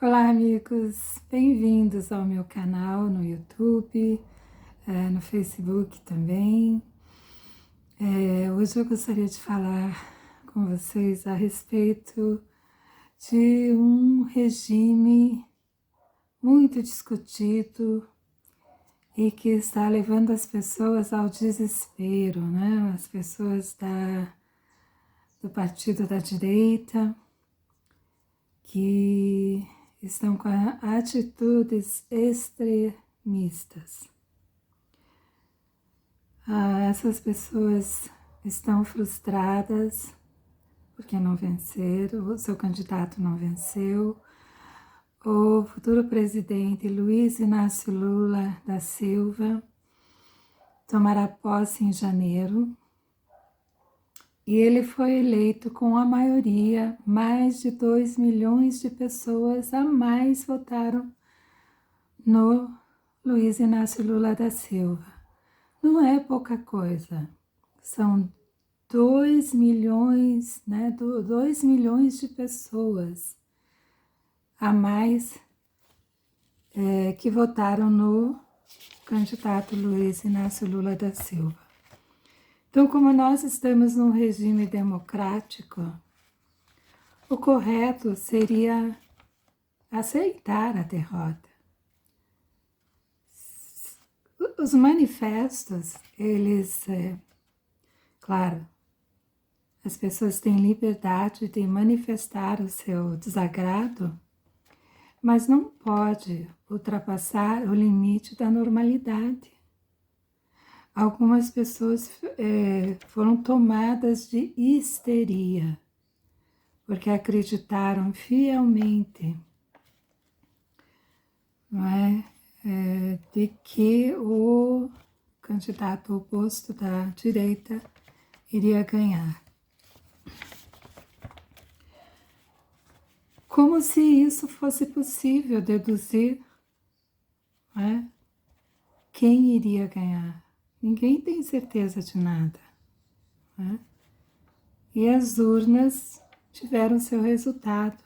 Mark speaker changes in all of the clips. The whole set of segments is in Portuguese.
Speaker 1: Olá, amigos, bem-vindos ao meu canal no YouTube, no Facebook também. Hoje eu gostaria de falar com vocês a respeito de um regime muito discutido e que está levando as pessoas ao desespero, né? As pessoas do partido da direita que estão com atitudes extremistas. Essas pessoas estão frustradas porque não venceram, o seu candidato não venceu. O futuro presidente Luiz Inácio Lula da Silva tomará posse em janeiro e ele foi eleito com a maioria. Mais de 2 milhões de pessoas a mais votaram no Luiz Inácio Lula da Silva. Não é pouca coisa, são 2 milhões, né? 2 milhões de pessoas a mais que votaram no candidato Luiz Inácio Lula da Silva. Então, como nós estamos num regime democrático, o correto seria aceitar a derrota. Os manifestos, eles, claro, as pessoas têm liberdade de manifestar o seu desagrado, mas não pode ultrapassar o limite da normalidade. Algumas pessoas foram tomadas de histeria, porque acreditaram fielmente, não é? De que o candidato oposto da direita iria ganhar. Como se isso fosse possível deduzir, não é? Quem iria ganhar. Ninguém tem certeza de nada, né? E as urnas tiveram seu resultado.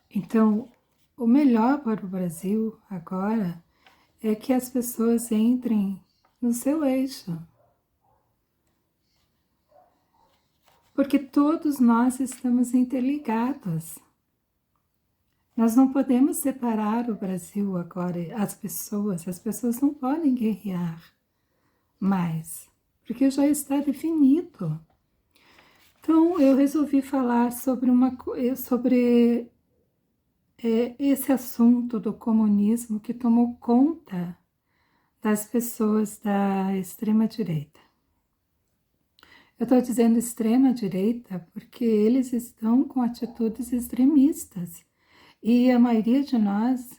Speaker 1: Então, o melhor para o Brasil agora é que as pessoas entrem no seu eixo. Porque todos nós estamos interligados. Nós não podemos separar o Brasil agora, as pessoas não podem guerrear mais, porque já está definido. Então, eu resolvi falar sobre esse assunto do comunismo que tomou conta das pessoas da extrema-direita. Eu estou dizendo extrema-direita porque eles estão com atitudes extremistas. E a maioria de nós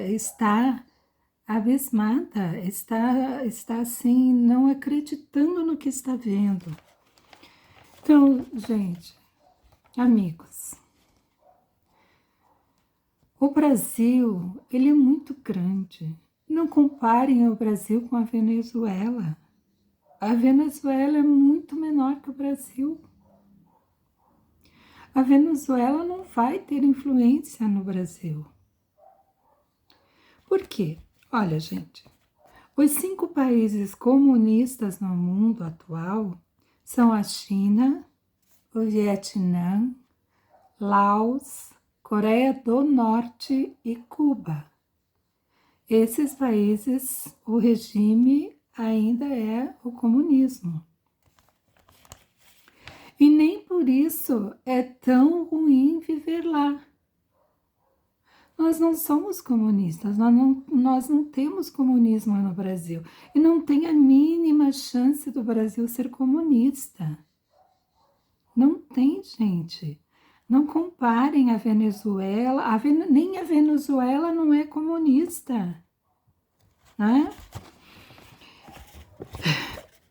Speaker 1: está abismada, está assim, não acreditando no que está vendo. Então, gente, amigos, o Brasil, ele é muito grande. Não comparem o Brasil com a Venezuela. A Venezuela é muito menor que o Brasil. A Venezuela não vai ter influência no Brasil. Por quê? Olha, gente, os 5 países comunistas no mundo atual são a China, o Vietnã, Laos, Coreia do Norte e Cuba. Esses países, o regime ainda é o comunismo. E nem por isso é tão ruim viver lá. Nós não somos comunistas, nós não temos comunismo no Brasil. E não tem a mínima chance do Brasil ser comunista. Não tem, gente. Não comparem a Venezuela, nem a Venezuela não é comunista, né?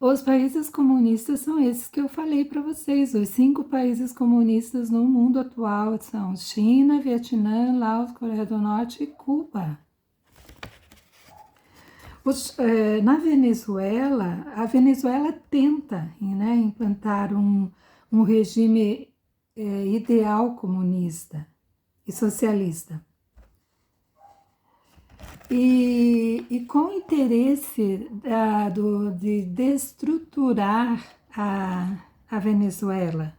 Speaker 1: Os países comunistas são esses que eu falei para vocês. Os 5 países comunistas no mundo atual são China, Vietnã, Laos, Coreia do Norte e Cuba. Na Venezuela, a Venezuela tenta, né, implantar um regime ideal comunista, e socialista. E com o interesse de destruturar a Venezuela,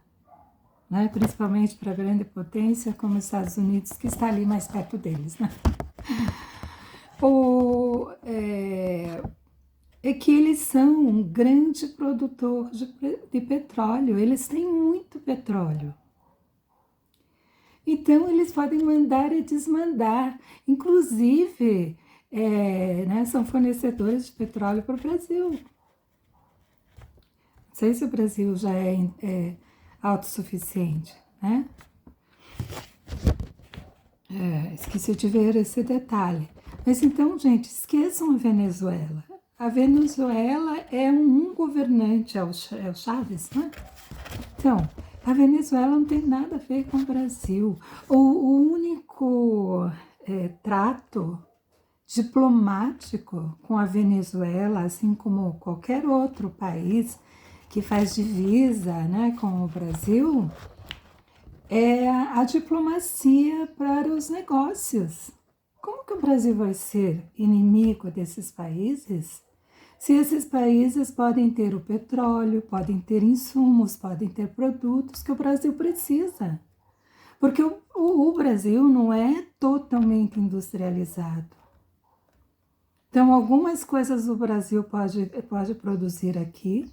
Speaker 1: né? Principalmente para a grande potência como os Estados Unidos, que está ali mais perto deles, né? É que eles são um grande produtor de petróleo, eles têm muito petróleo. Então, eles podem mandar e desmandar. Inclusive, né, são fornecedores de petróleo para o Brasil. Não sei se o Brasil já é autossuficiente, né? Esqueci de ver esse detalhe. Mas então, gente, esqueçam a Venezuela. A Venezuela é um governante, é o Chávez, né? Então, a Venezuela não tem nada a ver com o Brasil. O único trato diplomático com a Venezuela, assim como qualquer outro país que faz divisa, né, com o Brasil, é a diplomacia para os negócios. Como que o Brasil vai ser inimigo desses países? Se esses países podem ter o petróleo, podem ter insumos, podem ter produtos que o Brasil precisa. Porque o Brasil não é totalmente industrializado. Então, algumas coisas o Brasil pode produzir aqui,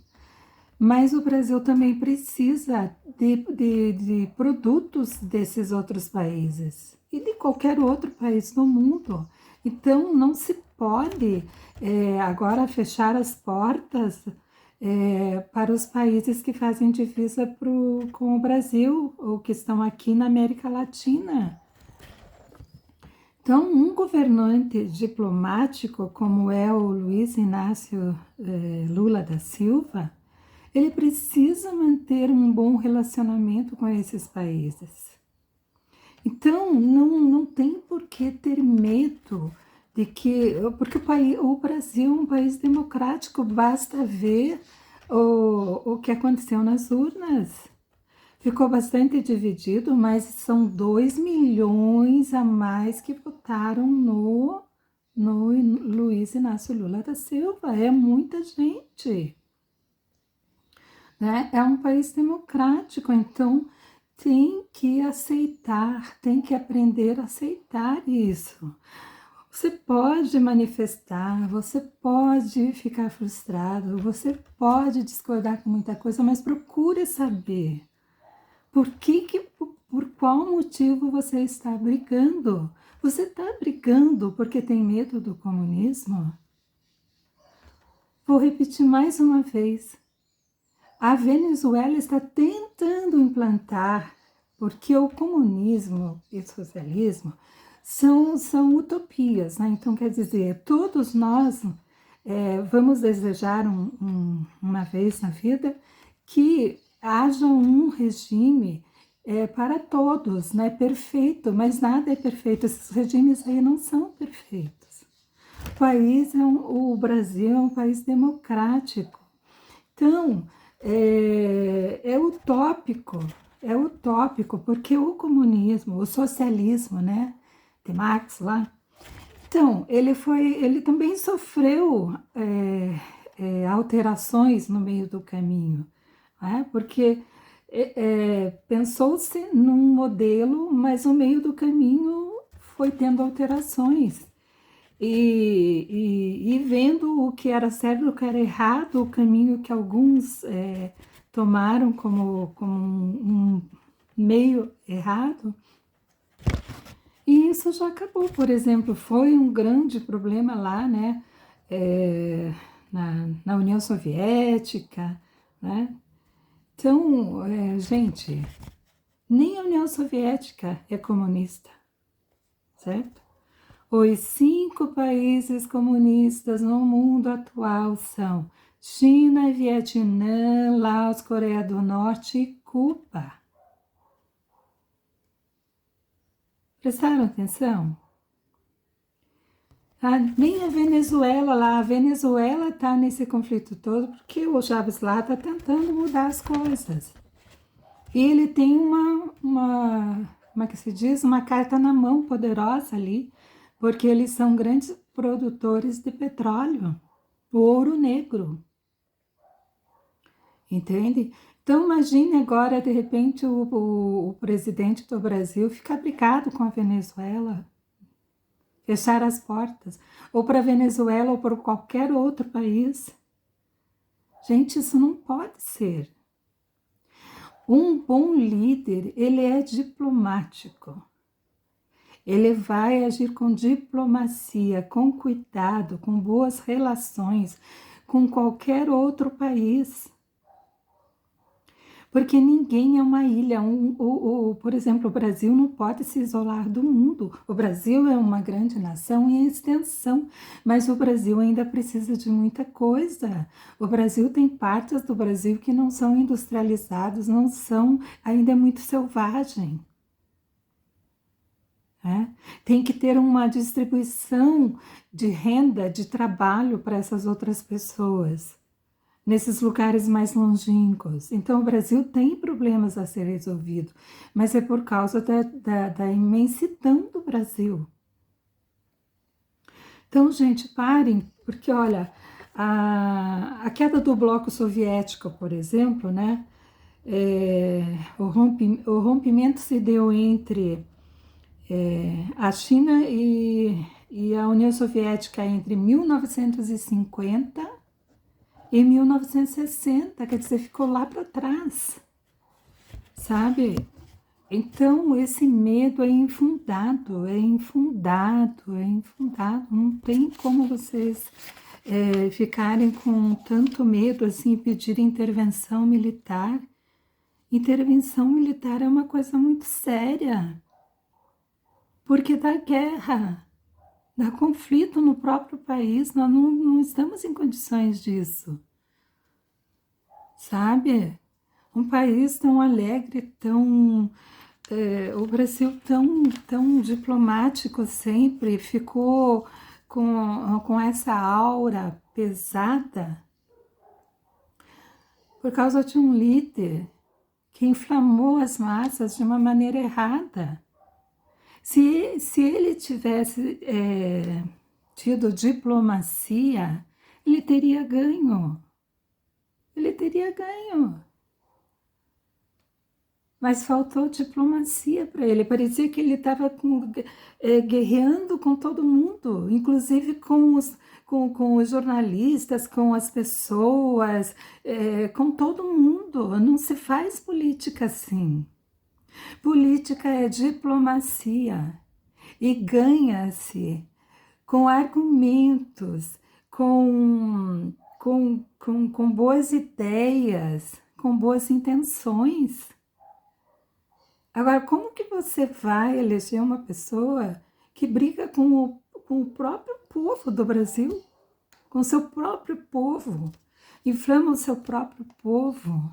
Speaker 1: mas o Brasil também precisa de produtos desses outros países e de qualquer outro país do mundo. Então, não se pode agora fechar as portas para os países que fazem divisa com o Brasil ou que estão aqui na América Latina. Então, um governante diplomático como é o Luiz Inácio Lula da Silva, ele precisa manter um bom relacionamento com esses países. Então, não tem por que ter medo de que... Porque o Brasil é um país democrático, basta ver o que aconteceu nas urnas. Ficou bastante dividido, mas são 2 milhões a mais que votaram no Luiz Inácio Lula da Silva. É muita gente. Né? É um país democrático, então tem que aceitar, tem que aprender a aceitar isso. Você pode manifestar, você pode ficar frustrado, você pode discordar com muita coisa, mas procure saber por qual motivo você está brigando. Você está brigando porque tem medo do comunismo? Vou repetir mais uma vez. A Venezuela está tentando implantar, porque o comunismo e o socialismo são utopias, né? Então, quer dizer, todos nós vamos desejar uma vez na vida que haja um regime para todos, né? Perfeito, mas nada é perfeito, esses regimes aí não são perfeitos. O Brasil é um país democrático, então é utópico, porque o comunismo, o socialismo, né, de Marx lá, então ele também sofreu alterações no meio do caminho, né, porque pensou-se num modelo, mas no meio do caminho foi tendo alterações. E vendo o que era certo, o que era errado, o caminho que alguns tomaram como um meio errado, e isso já acabou. Por exemplo, foi um grande problema lá, né, na União Soviética, né? Então, gente, nem a União Soviética é comunista, certo? Os 5 países comunistas no mundo atual são China, Vietnã, Laos, Coreia do Norte e Cuba. Prestaram atenção? Nem a Venezuela lá, a Venezuela está nesse conflito todo porque o Chávez lá está tentando mudar as coisas. E ele tem uma que se diz, uma carta na mão poderosa ali, porque eles são grandes produtores de petróleo, o ouro negro, entende? Então imagine agora, de repente, o presidente do Brasil ficar brigado com a Venezuela, fechar as portas, ou para a Venezuela ou para qualquer outro país. Gente, isso não pode ser. Um bom líder, ele é diplomático. Ele vai agir com diplomacia, com cuidado, com boas relações com qualquer outro país. Porque ninguém é uma ilha. Por exemplo, o Brasil não pode se isolar do mundo. O Brasil é uma grande nação em extensão, mas o Brasil ainda precisa de muita coisa. O Brasil tem partes do Brasil que não são industrializadas, não são, ainda é muito selvagem. Tem que ter uma distribuição de renda, de trabalho para essas outras pessoas, nesses lugares mais longínquos. Então, o Brasil tem problemas a ser resolvido, mas é por causa da imensidão do Brasil. Então, gente, parem, porque, olha, a queda do bloco soviético, por exemplo, né, o rompimento se deu entre a China e a União Soviética entre 1950 e 1960, quer dizer, ficou lá para trás, sabe? Então, esse medo é infundado, é infundado, é infundado. Não tem como vocês ficarem com tanto medo assim e pedir intervenção militar. Intervenção militar é uma coisa muito séria, porque dá guerra, dá conflito no próprio país, nós não estamos em condições disso, sabe? Um país tão alegre, o Brasil tão diplomático sempre, ficou com essa aura pesada por causa de um líder que inflamou as massas de uma maneira errada. Se ele tivesse tido diplomacia, ele teria ganho. Ele teria ganho. Mas faltou diplomacia para ele. Parecia que ele estava guerreando com todo mundo, inclusive com os jornalistas, com as pessoas, com todo mundo. Não se faz política assim. Política é diplomacia e ganha-se com argumentos, com boas ideias, com boas intenções. Agora, como que você vai eleger uma pessoa que briga com o próprio povo do Brasil, com o seu próprio povo, inflama o seu próprio povo,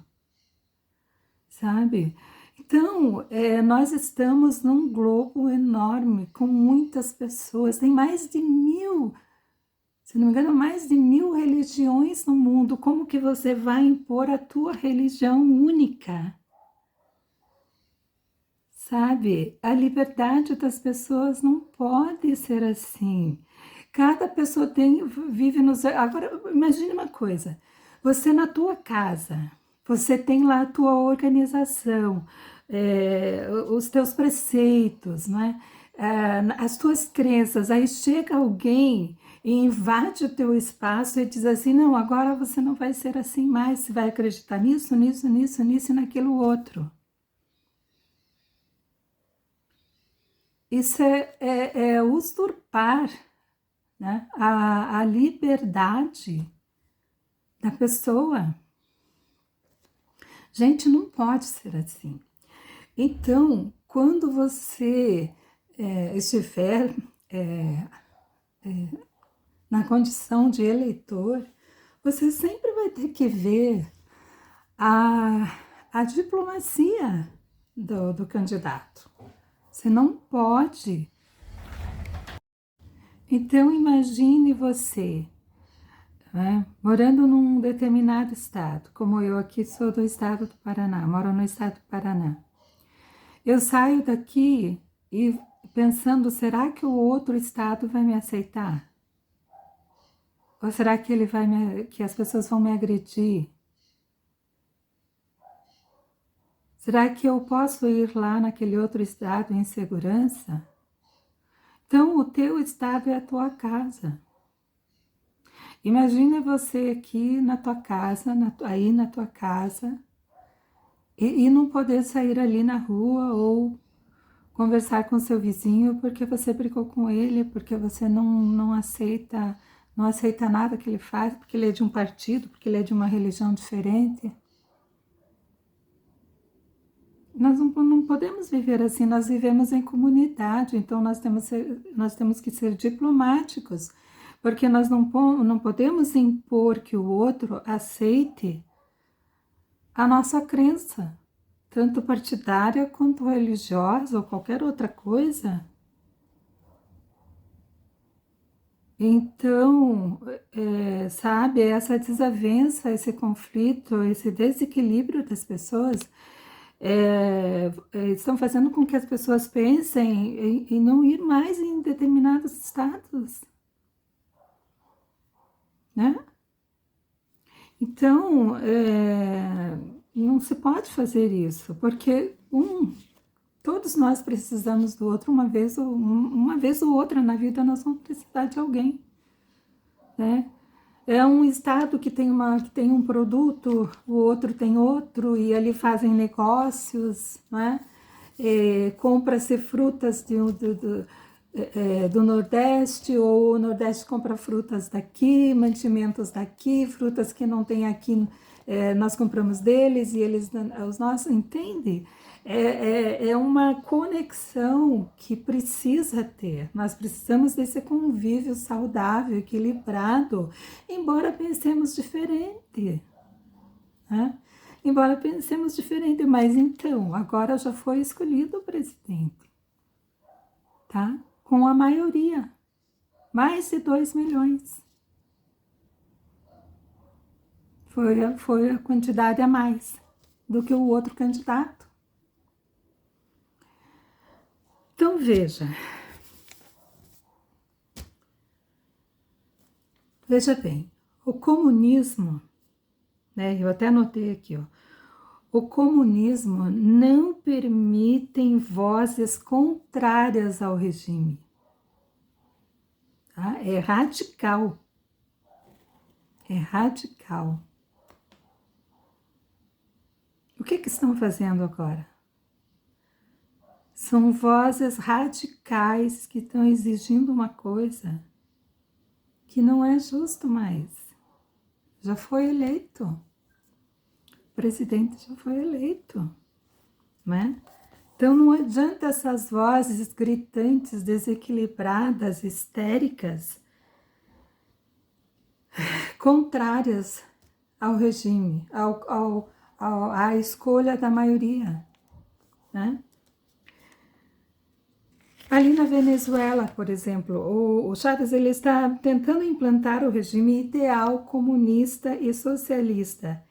Speaker 1: sabe? Então, nós estamos num globo enorme, com muitas pessoas, tem mais de 1000, se não me engano, mais de 1000 religiões no mundo. Como que você vai impor a tua religião única? Sabe, a liberdade das pessoas não pode ser assim. Cada pessoa vive nos... Agora, imagine uma coisa. Você na tua casa, você tem lá a tua organização, os teus preceitos, né? As tuas crenças. Aí chega alguém e invade o teu espaço e diz assim, não, agora você não vai ser assim mais, você vai acreditar nisso, nisso, nisso, nisso e naquilo outro. Isso é usurpar, né, a liberdade da pessoa. Gente, não pode ser assim. Então, quando você estiver na condição de eleitor, você sempre vai ter que ver a diplomacia do candidato. Você não pode. Então, imagine você, né, morando num determinado estado, como eu aqui sou do estado do Paraná, moro no estado do Paraná. Eu saio daqui e pensando, será que o outro estado vai me aceitar? Ou será que que as pessoas vão me agredir? Será que eu posso ir lá naquele outro estado em segurança? Então, o teu estado é a tua casa. Imagina você aqui na tua casa, aí na tua casa, e não poder sair ali na rua ou conversar com seu vizinho porque você brigou com ele, porque você não aceita nada que ele faz, porque ele é de um partido, porque ele é de uma religião diferente. Nós não podemos viver assim, nós vivemos em comunidade, então nós temos que ser diplomáticos, porque nós não podemos impor que o outro aceite a nossa crença, tanto partidária quanto religiosa ou qualquer outra coisa. Então, sabe, essa desavença, esse conflito, esse desequilíbrio das pessoas estão fazendo com que as pessoas pensem em não ir mais em determinados estados, né? Então, não se pode fazer isso, porque todos nós precisamos do outro, uma vez ou outra na vida nós vamos precisar de alguém, né? É um estado que tem um produto, o outro tem outro, e ali fazem negócios, né? Compra-se frutas do Nordeste, ou o Nordeste compra frutas daqui, mantimentos daqui, frutas que não tem aqui, nós compramos deles e eles os nossos, entende? É uma conexão que precisa ter. Nós precisamos desse convívio saudável, equilibrado, embora pensemos diferente, né? Embora pensemos diferente, mas então, agora já foi escolhido o presidente, tá? Com a maioria, mais de 2 milhões. Foi a quantidade a mais do que o outro candidato. Então, veja bem, o comunismo, né? Eu até anotei aqui, ó. O comunismo não permite vozes contrárias ao regime. Tá? É radical. É radical. O que estão fazendo agora? São vozes radicais que estão exigindo uma coisa que não é justo mais. Já foi eleito. O presidente já foi eleito, né? Então não adianta essas vozes gritantes, desequilibradas, histéricas, contrárias ao regime, à escolha da maioria, né? Ali na Venezuela, por exemplo, o Chávez ele está tentando implantar o regime ideal comunista e socialista.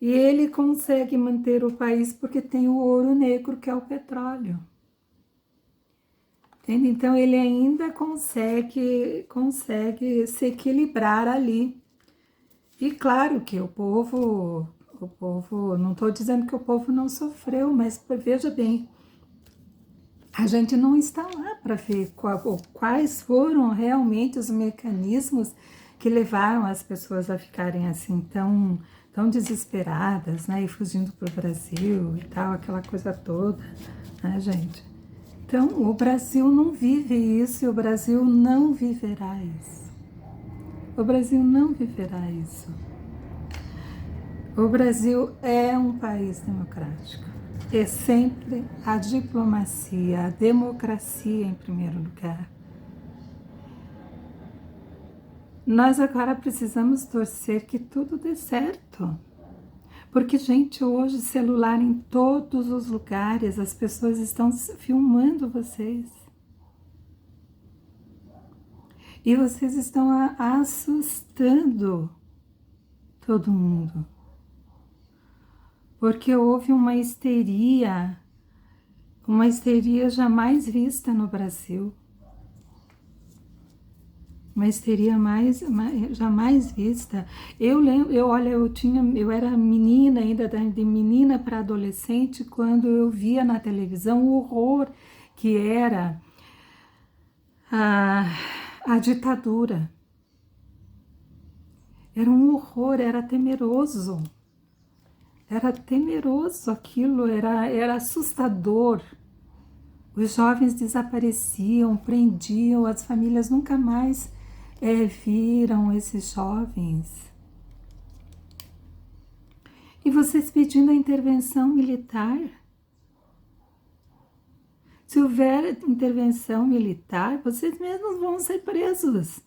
Speaker 1: E ele consegue manter o país porque tem o ouro negro, que é o petróleo. Entende? Então ele ainda consegue se equilibrar ali. E claro que o povo, não estou dizendo que o povo não sofreu, mas veja bem, a gente não está lá para ver quais foram realmente os mecanismos que levaram as pessoas a ficarem assim tão desesperadas, né, e fugindo para o Brasil e tal, aquela coisa toda, né, gente? Então, o Brasil não vive isso e o Brasil não viverá isso. O Brasil não viverá isso. O Brasil é um país democrático. É sempre a diplomacia, a democracia em primeiro lugar. Nós agora precisamos torcer que tudo dê certo. Porque, gente, hoje celular em todos os lugares, as pessoas estão filmando vocês. E vocês estão assustando todo mundo. Porque houve uma histeria uma histeria jamais vista no Brasil. Uma histeria jamais vista. Eu lembro, olha, eu era menina ainda, de menina para adolescente, quando eu via na televisão o horror que era a, a ditadura. Era um horror, era temeroso aquilo, era assustador. Os jovens desapareciam, prendiam, as famílias nunca mais viram esses jovens. E vocês pedindo a intervenção militar? Se houver intervenção militar, vocês mesmos vão ser presos,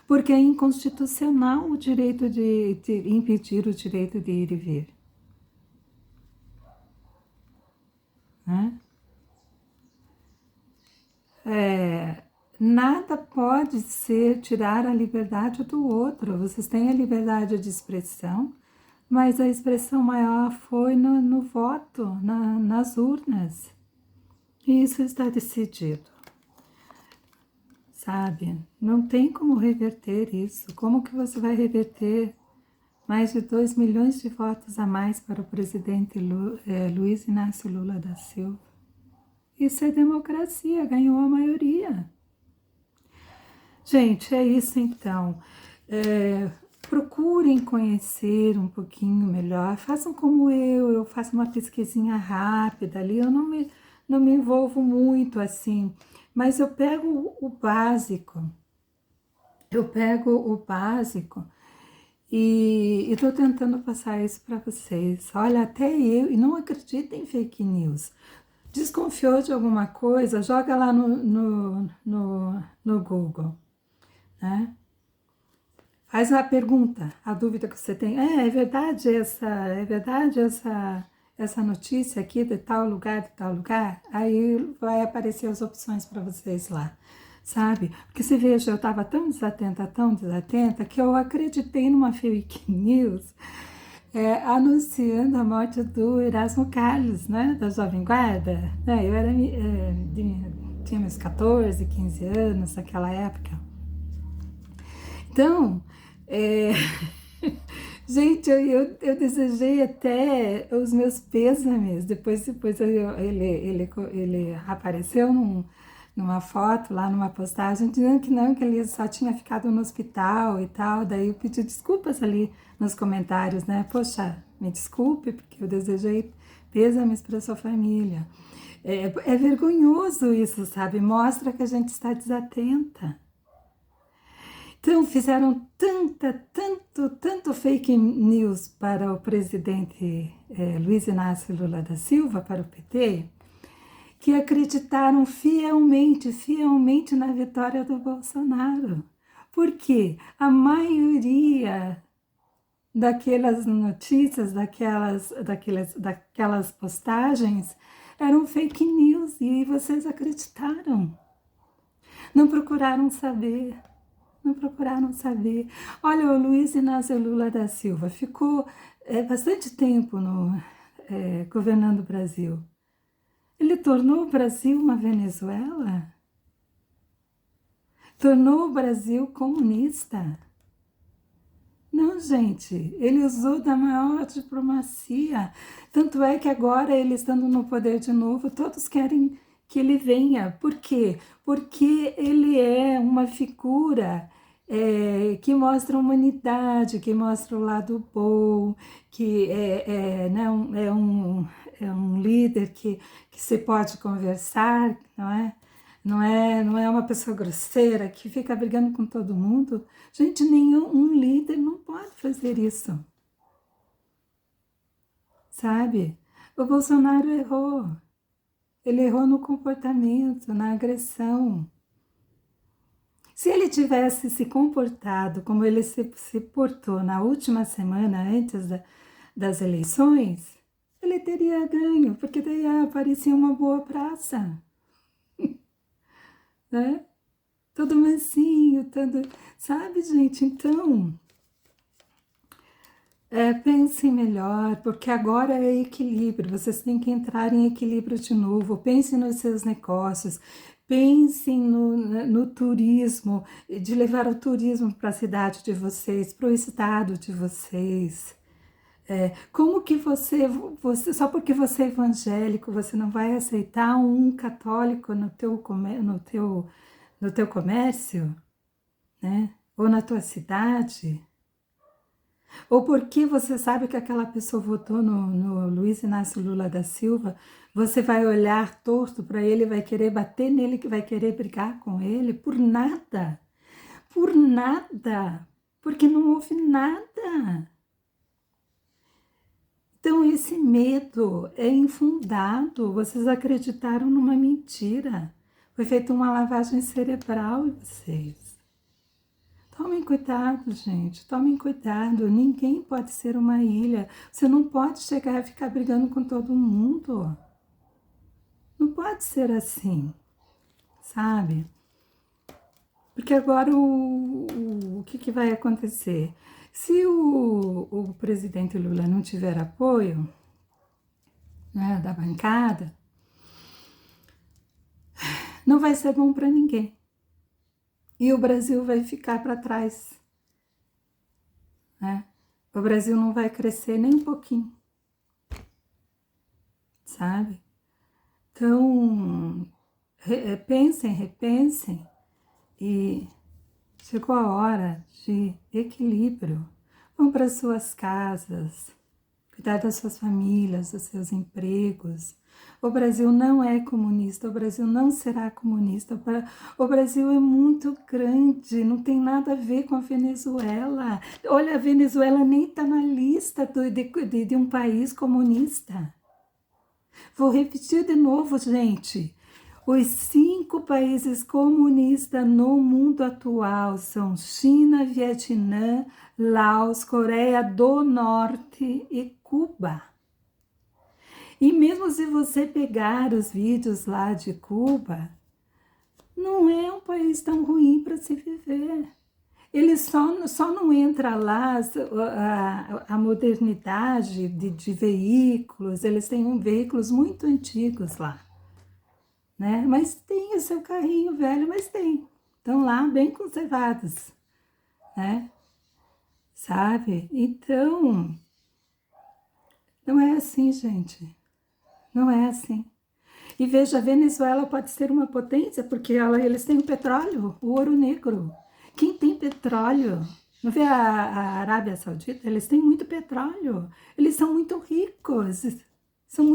Speaker 1: porque é inconstitucional o direito de impedir o direito de ir e vir. Né? Nada pode ser tirar a liberdade do outro. Vocês têm a liberdade de expressão, mas a expressão maior foi no voto, nas urnas. E isso está decidido. Sabe? Não tem como reverter isso. Como que você vai reverter mais de 2 milhões de votos a mais para o presidente Luiz Inácio Lula da Silva? Isso é democracia, ganhou a maioria. Gente, é isso então. Procurem conhecer um pouquinho melhor. Façam como eu faço uma pesquisinha rápida ali. Eu não me envolvo muito assim, mas eu pego o básico. E estou tentando passar isso para vocês. Olha, até eu, e não acreditem em fake news. Desconfiou de alguma coisa, joga lá no Google, né? Faz uma pergunta, a dúvida que você tem. É verdade essa notícia aqui de tal lugar, de tal lugar? Aí vai aparecer as opções para vocês lá, sabe? Porque você veja, eu estava tão desatenta, que eu acreditei numa fake news anunciando a morte do Erasmo Carlos, né, da Jovem Guarda. Eu tinha meus 14, 15 anos naquela época. Então, gente, eu desejei até os meus pêsames. Depois ele apareceu numa foto lá, numa postagem, dizendo que não, que ele só tinha ficado no hospital e tal. Daí eu pedi desculpas ali nos comentários, né? Poxa, me desculpe, porque eu desejei pêsames para sua família. É vergonhoso isso, sabe? Mostra que a gente está desatenta. Então, fizeram tanto fake news para o presidente Luiz Inácio Lula da Silva, para o PT, que acreditaram fielmente na vitória do Bolsonaro. Porque a maioria daquelas notícias, daquelas postagens, eram fake news e vocês acreditaram. Não procuraram saber. Olha, o Luiz Inácio Lula da Silva ficou bastante tempo governando o Brasil. Ele tornou o Brasil uma Venezuela? Tornou o Brasil comunista? Não, gente, ele usou da maior diplomacia. Tanto é que agora, ele estando no poder de novo, todos querem que ele venha. Por quê? Porque ele é uma figura que mostra a humanidade, que mostra o lado bom, que é um líder que se pode conversar, não é? Não é uma pessoa grosseira que fica brigando com todo mundo. Gente, nenhum líder não pode fazer isso. Sabe? O Bolsonaro errou. Ele errou no comportamento, na agressão. Se ele tivesse se comportado como ele se portou na última semana antes das eleições, ele teria ganho, porque daí aparecia uma boa praça. Né? Todo mansinho, sabe, gente? Então, Pensem melhor, porque agora é equilíbrio, vocês têm que entrar em equilíbrio de novo. Pensem nos seus negócios, pensem no turismo, de levar o turismo para a cidade de vocês, para o estado de vocês. Como que só porque você é evangélico, você não vai aceitar um católico no teu comércio, né? Ou na tua cidade? Ou porque você sabe que aquela pessoa votou no Luiz Inácio Lula da Silva, você vai olhar torto para ele, vai querer bater nele, que vai querer brigar com ele por nada, porque não houve nada. Então esse medo é infundado, vocês acreditaram numa mentira, foi feita uma lavagem cerebral em vocês. Tomem cuidado, gente, tomem cuidado. Ninguém pode ser uma ilha. Você não pode chegar e ficar brigando com todo mundo. Não pode ser assim, sabe? Porque agora o que vai acontecer? Se o presidente Lula não tiver apoio, né, da bancada, não vai ser bom para ninguém. E o Brasil vai ficar para trás, né? O Brasil não vai crescer nem um pouquinho, sabe? Então, repensem e chegou a hora de equilíbrio. Vão para suas casas, cuidar das suas famílias, dos seus empregos. O Brasil não é comunista, o Brasil não será comunista. O Brasil é muito grande, não tem nada a ver com a Venezuela. Olha, a Venezuela nem está na lista de um país comunista. Vou repetir de novo, gente. Os 5 países comunistas no mundo atual são China, Vietnã, Laos, Coreia do Norte e Cuba. E mesmo se você pegar os vídeos lá de Cuba, não é um país tão ruim para se viver. Ele só não entra lá a modernidade de veículos, eles têm veículos muito antigos lá, né? Mas tem o seu carrinho velho, mas tem. Estão lá bem conservados, né? Sabe? Então, não é assim, gente. Não é assim. E veja, a Venezuela pode ser uma potência, porque eles têm o petróleo, o ouro negro. Quem tem petróleo? Não vê a Arábia Saudita? Eles têm muito petróleo. Eles são muito ricos. São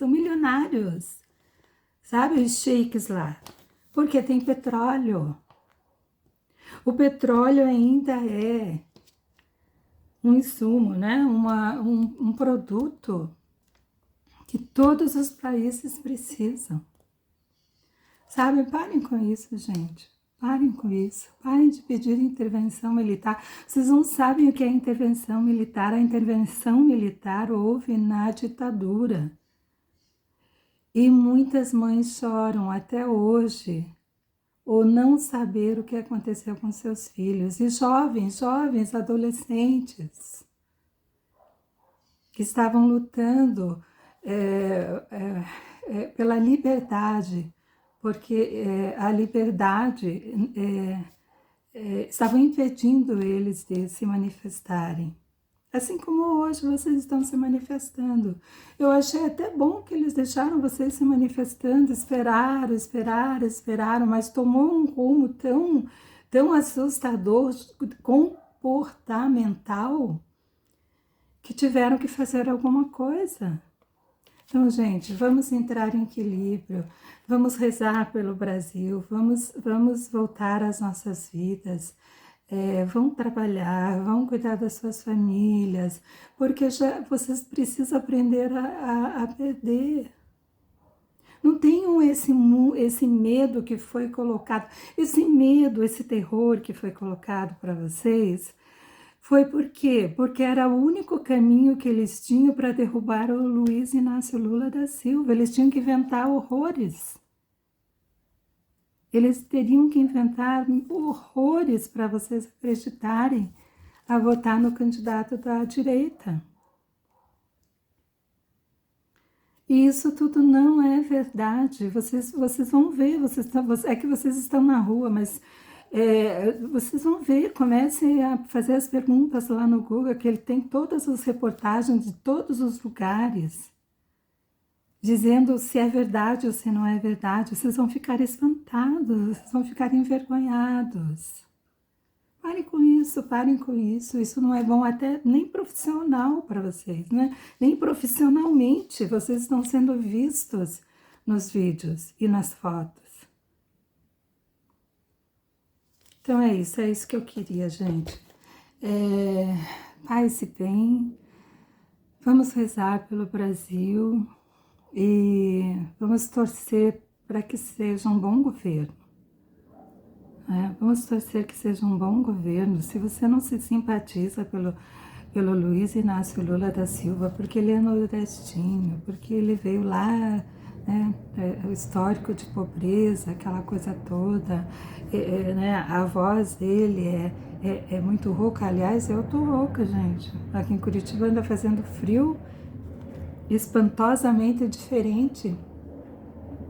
Speaker 1: milionários. Sabe, os sheiks lá? Porque tem petróleo. O petróleo ainda é um insumo, né? Um produto que todos os países precisam. Sabe, parem com isso, gente. Parem com isso. Parem de pedir intervenção militar. Vocês não sabem o que é intervenção militar. A intervenção militar houve na ditadura. E muitas mães choram até hoje, ou não saber o que aconteceu com seus filhos. E jovens, adolescentes, que estavam lutando pela liberdade, porque a liberdade estava impedindo eles de se manifestarem. Assim como hoje vocês estão se manifestando. Eu achei até bom que eles deixaram vocês se manifestando, esperaram, mas tomou um rumo tão assustador, comportamental, que tiveram que fazer alguma coisa. Então, gente, vamos entrar em equilíbrio, vamos rezar pelo Brasil, vamos voltar às nossas vidas, vão trabalhar, vão cuidar das suas famílias, porque vocês precisam aprender a perder. Não tenham esse medo que foi colocado, esse medo, esse terror que foi colocado para vocês. Foi por quê? Porque era o único caminho que eles tinham para derrubar o Luiz Inácio Lula da Silva. Eles tinham que inventar horrores. Eles teriam que inventar horrores para vocês acreditarem. a votar no candidato da direita. E isso tudo não é verdade. Vocês vão ver, é que vocês estão na rua, mas vocês vão ver, comecem a fazer as perguntas lá no Google, que ele tem todas as reportagens de todos os lugares, dizendo se é verdade ou se não é verdade. Vocês vão ficar espantados, vocês vão ficar envergonhados. Parem com isso. Isso não é bom até nem profissional para vocês, né? Nem profissionalmente vocês estão sendo vistos nos vídeos e nas fotos. Então é isso que eu queria, gente. Paz e bem, vamos rezar pelo Brasil e vamos torcer para que seja um bom governo. Vamos torcer que seja um bom governo. Se você não se simpatiza pelo Luiz Inácio Lula da Silva, porque ele é nordestino, porque ele veio lá, né, o histórico de pobreza, aquela coisa toda, né, a voz dele é muito rouca. Aliás, eu tô rouca, gente. Aqui em Curitiba anda fazendo frio, espantosamente diferente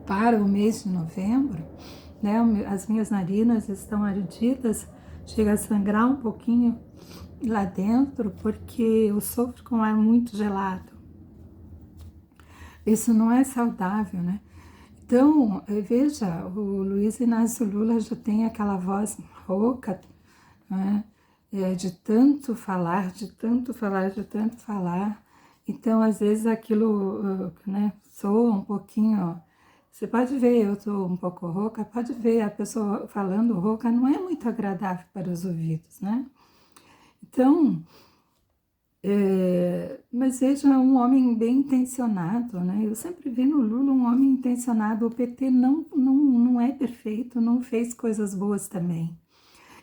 Speaker 1: para o mês de novembro, né? As minhas narinas estão ardidas, chega a sangrar um pouquinho lá dentro, porque eu sofro com ar muito gelado. Isso não é saudável, né? Então, veja, o Luiz Inácio Lula já tem aquela voz rouca, né? De tanto falar, de tanto falar, de tanto falar. Então, às vezes aquilo, né, soa um pouquinho. Você pode ver, eu estou um pouco rouca, pode ver, a pessoa falando rouca não é muito agradável para os ouvidos, né? Então, mas veja, um homem bem intencionado, né? Eu sempre vi no Lula um homem intencionado. O PT não é perfeito, não fez coisas boas também,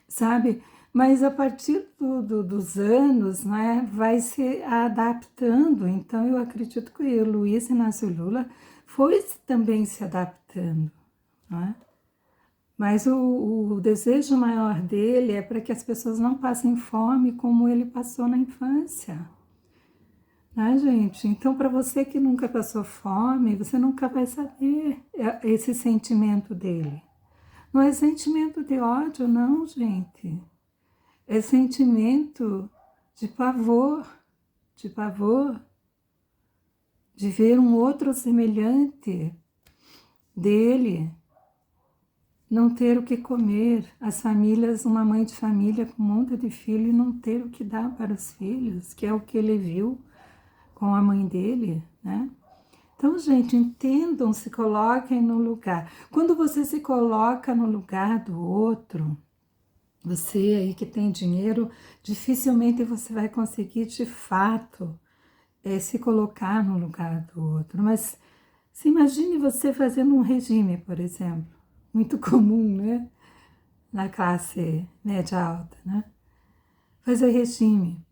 Speaker 1: sabe? Mas a partir dos anos, né, vai se adaptando. Então, eu acredito que o Luiz Inácio Lula foi também se adaptando, né? Mas o desejo maior dele é para que as pessoas não passem fome como ele passou na infância, né, gente? Então, para você que nunca passou fome, você nunca vai saber esse sentimento dele. Não é sentimento de ódio, não, gente. É sentimento de pavor, de ver um outro semelhante dele não ter o que comer, as famílias, uma mãe de família com um monte de filho e não ter o que dar para os filhos, que é o que ele viu com a mãe dele, né? Então, gente, entendam, se coloquem no lugar. Quando você se coloca no lugar do outro, você aí que tem dinheiro, dificilmente você vai conseguir de fato se colocar no lugar do outro. Mas se imagine você fazendo um regime, por exemplo, muito comum, né? Na classe média alta, né? Fazer regime.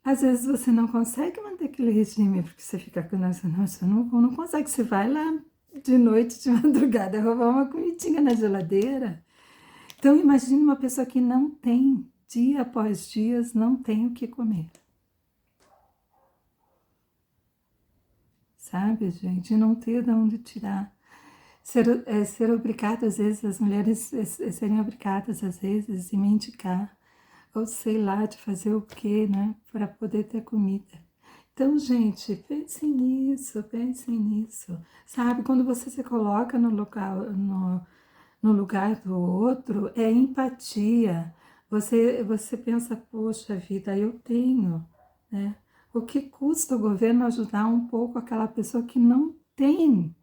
Speaker 1: Às vezes você não consegue manter aquele regime, porque você fica com nossa, não consegue. Você vai lá de noite, de madrugada, roubar uma comidinha na geladeira. Então, imagine uma pessoa que não tem, dia após dia, não tem o que comer. Sabe, gente? Não ter de onde tirar. Ser obrigada, às vezes, as mulheres serem obrigadas, às vezes, a mendigar, ou sei lá, de fazer o quê, né? Para poder ter comida. Então, gente, pensem nisso, sabe? Quando você se coloca no lugar do outro, é empatia. Você pensa, poxa vida, eu tenho, né? O que custa o governo ajudar um pouco aquela pessoa que não tem?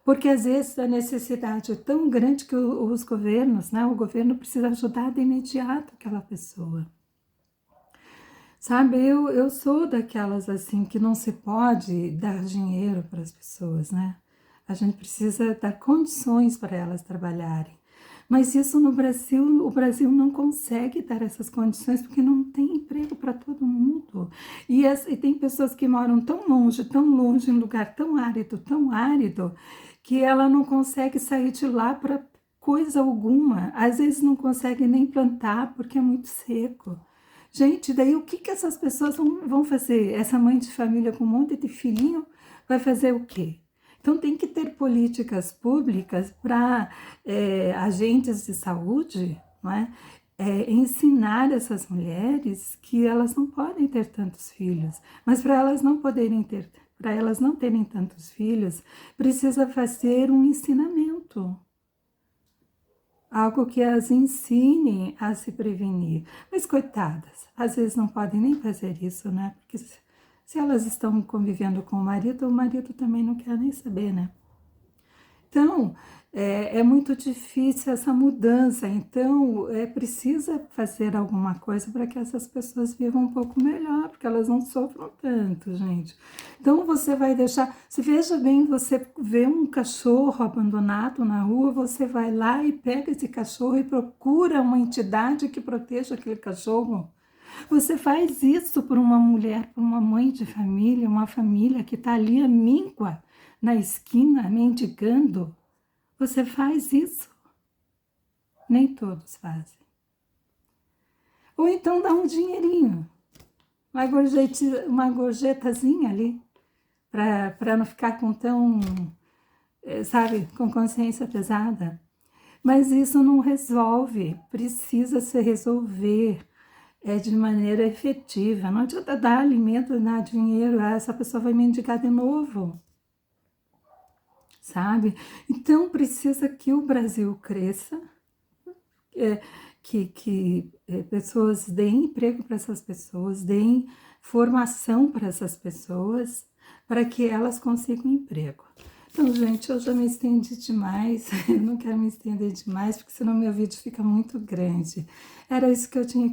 Speaker 1: Porque às vezes a necessidade é tão grande que os governos, né? O governo precisa ajudar de imediato aquela pessoa. Sabe, eu sou daquelas assim que não se pode dar dinheiro para as pessoas, né? A gente precisa dar condições para elas trabalharem. Mas isso no Brasil, o Brasil não consegue dar essas condições porque não tem emprego para todo mundo. E tem pessoas que moram tão longe, em um lugar tão árido, que ela não consegue sair de lá para coisa alguma. Às vezes não consegue nem plantar porque é muito seco. Gente, daí o que que essas pessoas vão fazer? Essa mãe de família com um monte de filhinho vai fazer o quê? Então tem que ter políticas públicas para agentes de saúde, não é? Ensinar essas mulheres que elas não podem ter tantos filhos, mas para elas não terem tantos filhos, precisa fazer um ensinamento, algo que as ensine a se prevenir. Mas coitadas, às vezes não podem nem fazer isso, né? Porque se elas estão convivendo com o marido também não quer nem saber, né? Então, é muito difícil essa mudança. Então, precisa fazer alguma coisa para que essas pessoas vivam um pouco melhor, porque elas não sofram tanto, gente. Então, você vai deixar. Se veja bem, você vê um cachorro abandonado na rua, você vai lá e pega esse cachorro e procura uma entidade que proteja aquele cachorro. Você faz isso por uma mulher, por uma mãe de família, uma família que está ali à míngua na esquina, mendigando. Você faz isso? Nem todos fazem. Ou então dá um dinheirinho, uma gorjetazinha ali, para não ficar com tão, sabe, com consciência pesada. Mas isso não resolve, precisa se resolver de maneira efetiva. Não adianta dar alimento, dar dinheiro, essa pessoa vai mendigar de novo, sabe? Então precisa que o Brasil cresça, que pessoas deem emprego para essas pessoas, deem formação para essas pessoas, para que elas consigam emprego. Então, gente, eu já me estendi demais, eu não quero me estender demais, porque senão meu vídeo fica muito grande. Era isso que eu tinha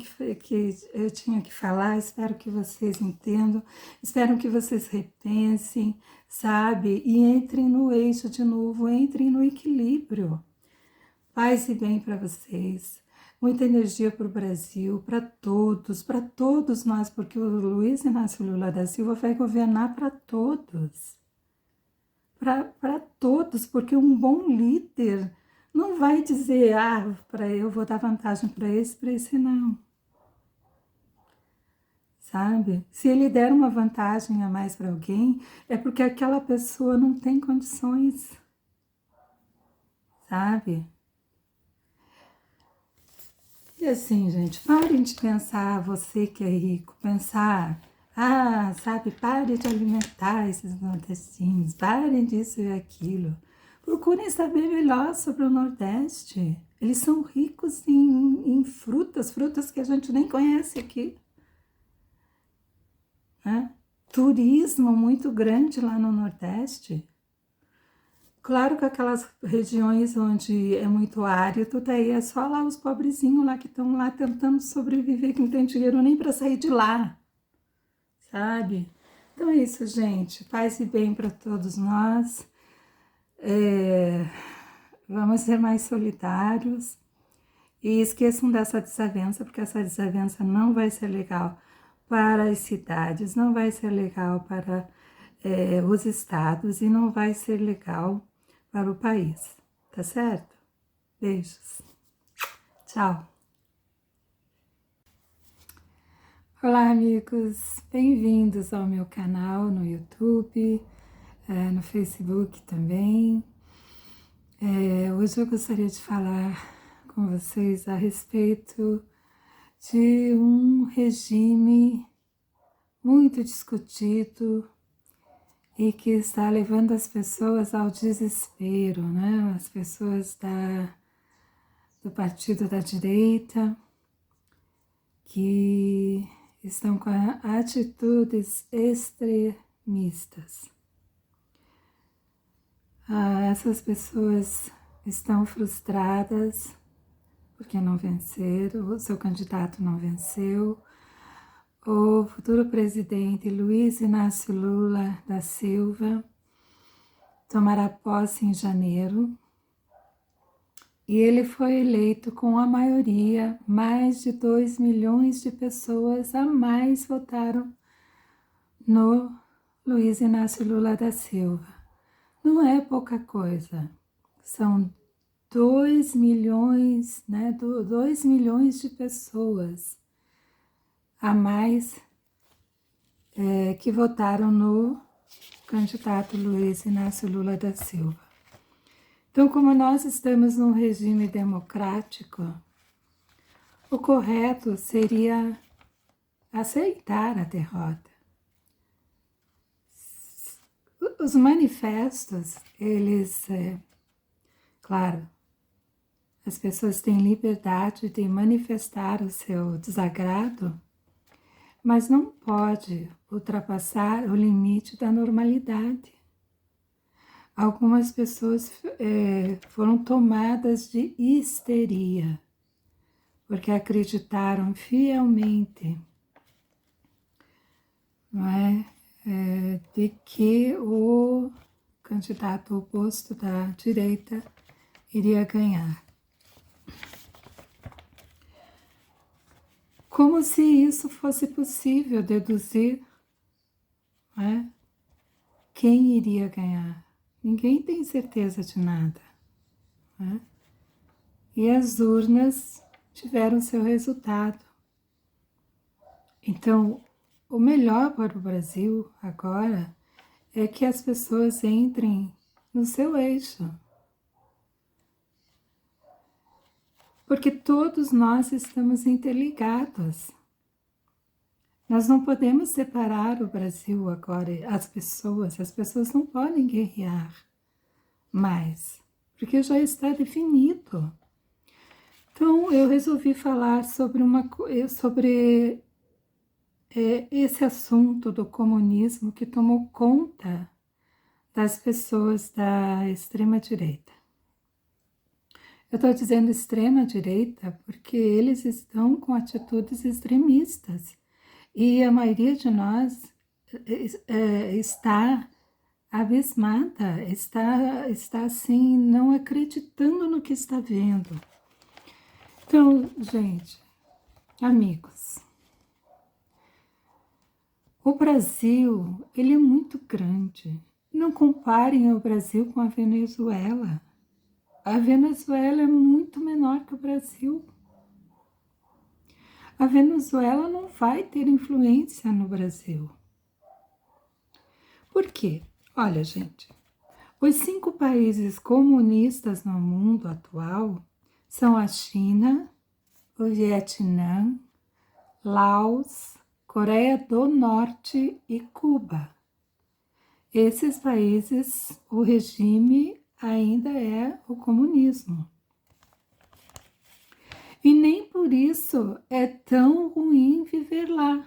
Speaker 1: que falar, espero que vocês entendam, espero que vocês repensem, sabe? E entrem no eixo de novo, entrem no equilíbrio. Paz e bem para vocês, muita energia para o Brasil, para todos nós, porque o Luiz Inácio Lula da Silva vai governar para todos. Para todos, porque um bom líder não vai dizer, eu vou dar vantagem para esse não. Sabe? Se ele der uma vantagem a mais para alguém, é porque aquela pessoa não tem condições, sabe? E assim, gente, parem de pensar, você que é rico, pensar, sabe, pare de alimentar esses nordestinos, parem disso e aquilo. Procurem saber melhor sobre o Nordeste. Eles são ricos em frutas, frutas que a gente nem conhece aqui, né? Turismo muito grande lá no Nordeste. Claro que aquelas regiões onde é muito árido, daí é só lá os pobrezinhos lá que estão lá tentando sobreviver, que não tem dinheiro nem para sair de lá, sabe? Então é isso, gente. Paz e bem para todos nós. Vamos ser mais solidários e esqueçam dessa desavença, porque essa desavença não vai ser legal para as cidades, não vai ser legal para os estados e não vai ser legal para o país, tá certo? Beijos. Tchau. Olá, amigos. Bem-vindos ao meu canal no YouTube, no Facebook também. Hoje eu gostaria de falar com vocês a respeito de um regime muito discutido e que está levando as pessoas ao desespero, né? As pessoas do partido da direita que estão com atitudes extremistas. Essas pessoas estão frustradas porque não venceram, o seu candidato não venceu. O futuro presidente Luiz Inácio Lula da Silva tomará posse em janeiro e ele foi eleito com a maioria, mais de 2 milhões de pessoas a mais votaram no Luiz Inácio Lula da Silva. Não é pouca coisa, são 2 milhões, né, 2 milhões de pessoas a mais que votaram no candidato Luiz Inácio Lula da Silva. Então, como nós estamos num regime democrático, o correto seria aceitar a derrota. Os manifestos, eles, claro, as pessoas têm liberdade de manifestar o seu desagrado, mas não pode ultrapassar o limite da normalidade. Algumas pessoas foram tomadas de histeria, porque acreditaram fielmente, não é, de que o candidato oposto da direita iria ganhar. Como se isso fosse possível deduzir, não é, quem iria ganhar. Ninguém tem certeza de nada, né? E as urnas tiveram seu resultado. Então, o melhor para o Brasil agora é que as pessoas entrem no seu eixo. Porque todos nós estamos interligados. Nós não podemos separar o Brasil agora, as pessoas não podem guerrear mais, porque já está definido. Então, eu resolvi falar sobre esse assunto do comunismo que tomou conta das pessoas da extrema-direita. Eu estou dizendo extrema-direita porque eles estão com atitudes extremistas. E a maioria de nós está abismada, está assim, não acreditando no que está vendo. Então, gente, amigos, o Brasil, ele é muito grande. Não comparem o Brasil com a Venezuela. A Venezuela é muito menor que o Brasil. A Venezuela não vai ter influência no Brasil. Por quê? Olha, gente, os 5 países comunistas no mundo atual são a China, o Vietnã, Laos, Coreia do Norte e Cuba. Esses países, o regime ainda é o comunismo. E nem por isso é tão ruim viver lá.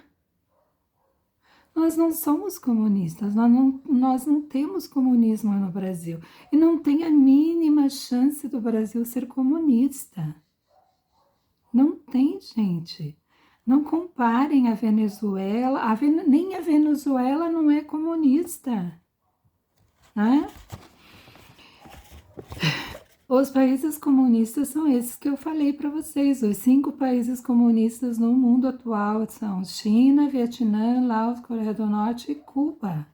Speaker 1: Nós não somos comunistas, nós não temos comunismo no Brasil. E não tem a mínima chance do Brasil ser comunista. Não tem, gente. Não comparem a Venezuela, nem a Venezuela não é comunista, né? Os países comunistas são esses que eu falei para vocês. Os 5 países comunistas no mundo atual são China, Vietnã, Laos, Coreia do Norte e Cuba.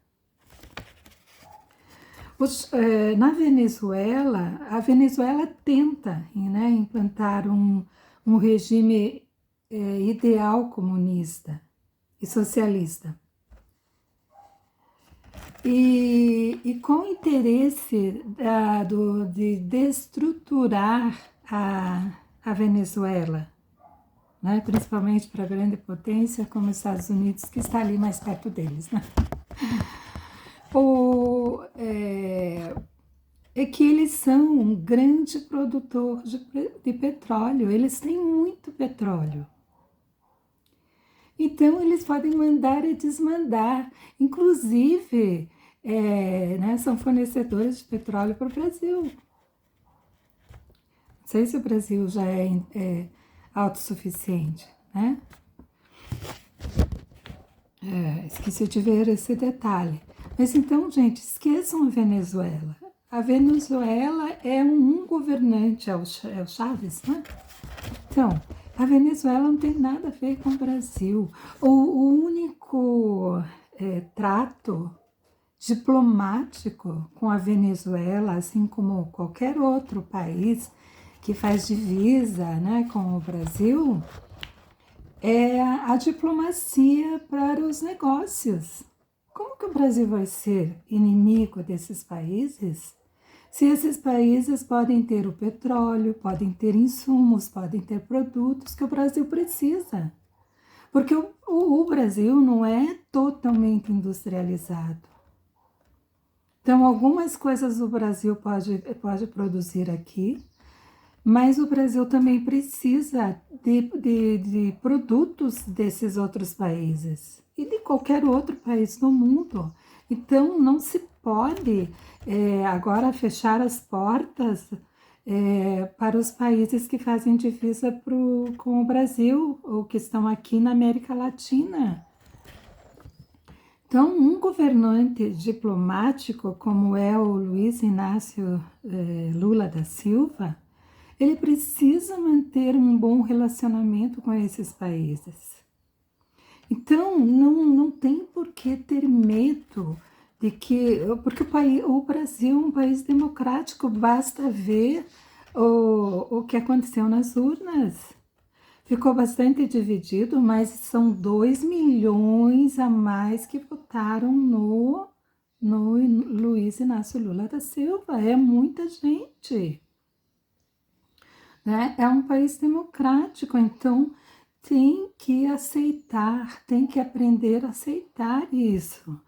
Speaker 1: Na Venezuela, a Venezuela tenta, né, implantar um regime ideal comunista e socialista. E com o interesse de destruturar a Venezuela, né? Principalmente para a grande potência como os Estados Unidos, que está ali mais perto deles, né? É que eles são um grande produtor de petróleo, eles têm muito petróleo. Então, eles podem mandar e desmandar. Inclusive, né, são fornecedores de petróleo para o Brasil. Não sei se o Brasil já é autossuficiente, né? Esqueci de ver esse detalhe. Mas então, gente, esqueçam a Venezuela. A Venezuela é um governante, é o Chávez, né? Então, a Venezuela não tem nada a ver com o Brasil. O único trato diplomático com a Venezuela, assim como qualquer outro país que faz divisa, né, com o Brasil, é a diplomacia para os negócios. Como que o Brasil vai ser inimigo desses países? Se esses países podem ter o petróleo, podem ter insumos, podem ter produtos que o Brasil precisa. Porque o Brasil não é totalmente industrializado. Então, algumas coisas o Brasil pode produzir aqui, mas o Brasil também precisa de produtos desses outros países e de qualquer outro país do mundo. Então, não se pode agora fechar as portas para os países que fazem divisa com o Brasil ou que estão aqui na América Latina. Então, um governante diplomático como é o Luiz Inácio Lula da Silva, ele precisa manter um bom relacionamento com esses países. Então, não tem por que ter medo de que... Porque o Brasil é um país democrático, basta ver o que aconteceu nas urnas. Ficou bastante dividido, mas são 2 milhões a mais que votaram no Luiz Inácio Lula da Silva. É muita gente. Né? É um país democrático, então tem que aceitar, tem que aprender a aceitar isso.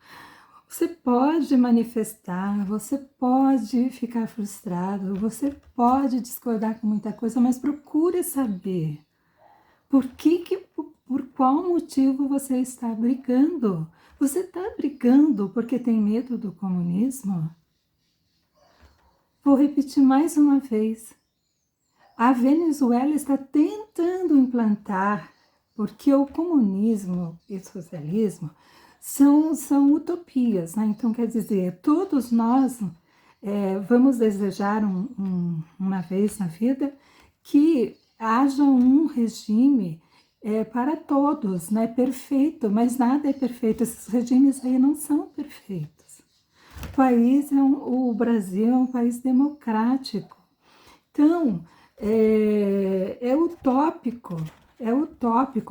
Speaker 1: Você pode manifestar, você pode ficar frustrado, você pode discordar com muita coisa, mas procure saber por qual motivo você está brigando. Você está brigando porque tem medo do comunismo? Vou repetir mais uma vez. A Venezuela está tentando implantar, porque o comunismo e o socialismo são utopias, né? Então, quer dizer, todos nós vamos desejar uma vez na vida que haja um regime para todos, né? Perfeito, mas nada é perfeito, esses regimes aí não são perfeitos. O Brasil é um país democrático, então é utópico,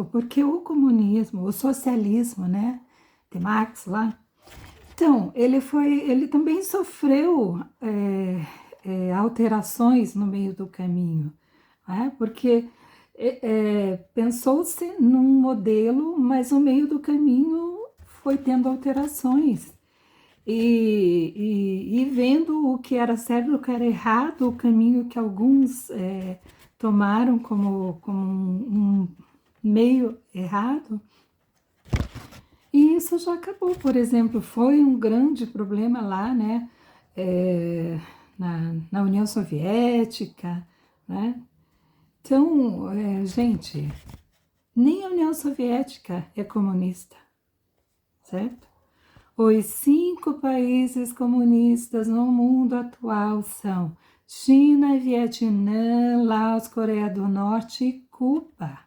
Speaker 1: porque o comunismo, o socialismo, né, de Marx lá, então ele também sofreu alterações no meio do caminho, né, porque pensou-se num modelo, mas no meio do caminho foi tendo alterações. E vendo o que era certo e o que era errado, o caminho que alguns tomaram como um meio errado, e isso já acabou. Por exemplo, foi um grande problema lá, né, na União Soviética, né? Então, gente, nem a União Soviética é comunista, certo? Os 5 países comunistas no mundo atual são China, Vietnã, Laos, Coreia do Norte e Cuba.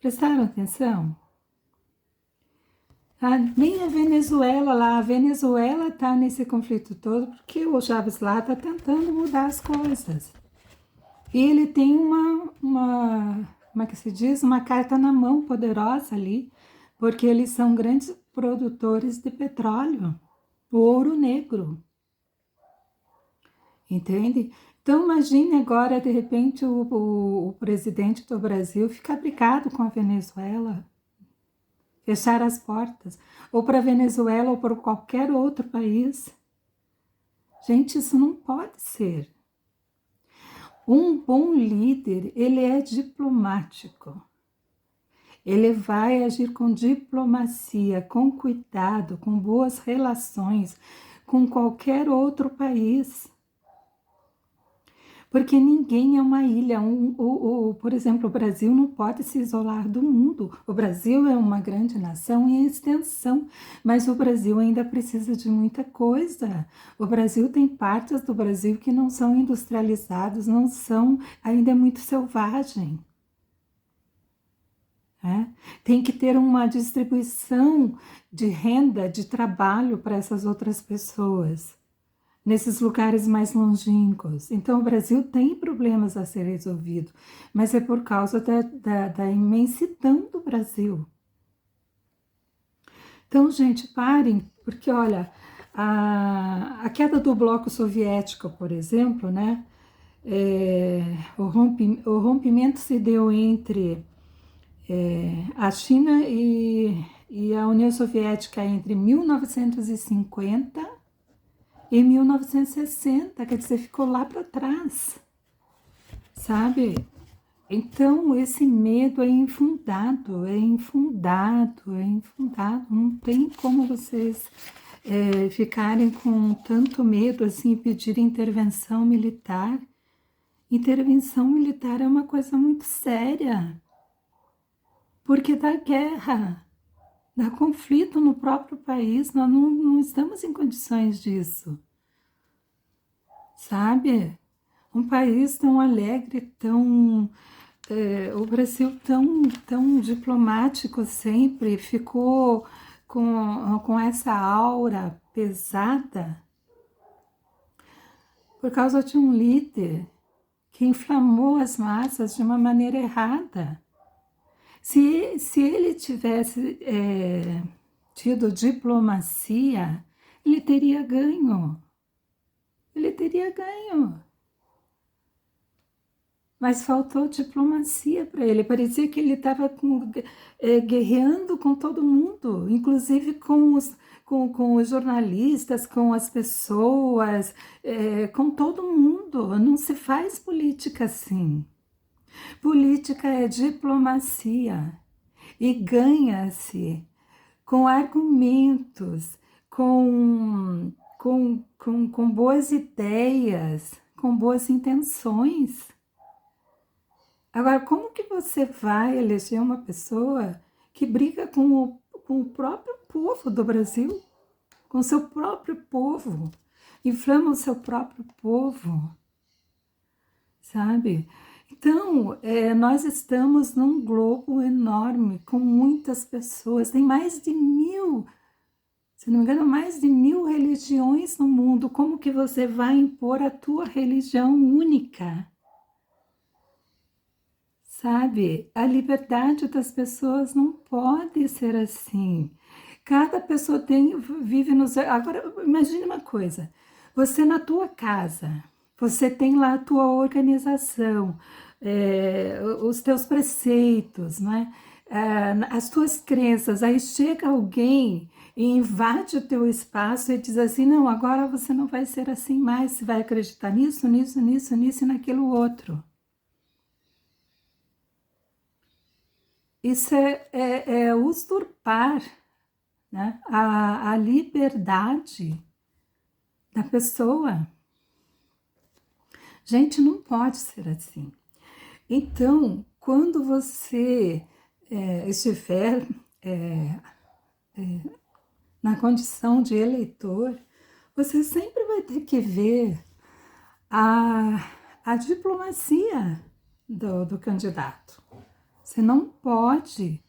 Speaker 1: Prestaram atenção? Nem a Venezuela lá, a Venezuela está nesse conflito todo porque o Chávez lá está tentando mudar as coisas. E ele tem como é que se diz? Uma carta na mão poderosa ali, porque eles são grandes produtores de petróleo, o ouro negro, entende? Então imagine agora, de repente, o presidente do Brasil ficar brigado com a Venezuela, fechar as portas, ou para a Venezuela ou para qualquer outro país. Gente, isso não pode ser. Um bom líder, ele é diplomático. Ele vai agir com diplomacia, com cuidado, com boas relações com qualquer outro país. Porque ninguém é uma ilha. Por exemplo, o Brasil não pode se isolar do mundo. O Brasil é uma grande nação em extensão, mas o Brasil ainda precisa de muita coisa. O Brasil tem partes do Brasil que não são industrializadas, ainda é muito selvagem. né? Tem que ter uma distribuição de renda, de trabalho para essas outras pessoas, nesses lugares mais longínquos. Então, o Brasil tem problemas a ser resolvido, mas é por causa da imensidão do Brasil. Então, gente, parem, porque olha, a queda do bloco soviético, por exemplo, né? O rompimento se deu entre a China e a União Soviética entre 1950 e 1960, quer dizer, ficou lá para trás, sabe? Então, esse medo é infundado, é infundado, é infundado. Não tem como vocês ficarem com tanto medo assim e pedir intervenção militar. Intervenção militar é uma coisa muito séria, porque dá guerra, dá conflito no próprio país, nós não estamos em condições disso, sabe? Um país tão alegre, tão o Brasil tão diplomático sempre, ficou com essa aura pesada por causa de um líder que inflamou as massas de uma maneira errada. Se ele tivesse tido diplomacia, ele teria ganho. Ele teria ganho. Mas faltou diplomacia para ele. Parecia que ele estava guerreando com todo mundo, inclusive com os jornalistas, com as pessoas, com todo mundo. Não se faz política assim. Política é diplomacia e ganha-se com argumentos, com boas ideias, com boas intenções. Agora, como que você vai eleger uma pessoa que briga com o próprio povo do Brasil, com o seu próprio povo, inflama o seu próprio povo, sabe? Então, nós estamos num globo enorme, com muitas pessoas, tem mais de 1000, se não me engano, mais de 1000 religiões no mundo. Como que você vai impor a tua religião única? Sabe, a liberdade das pessoas não pode ser assim. Cada pessoa vive nos... Agora, imagine uma coisa. Você na tua casa, você tem lá a tua organização, os teus preceitos, né? As tuas crenças. Aí chega alguém e invade o teu espaço e diz assim, não, agora você não vai ser assim mais, você vai acreditar nisso, nisso, nisso, nisso e naquilo outro. Isso é usurpar, né, a liberdade da pessoa. Gente, não pode ser assim. Então, quando você estiver na condição de eleitor, você sempre vai ter que ver a diplomacia do candidato. Você não pode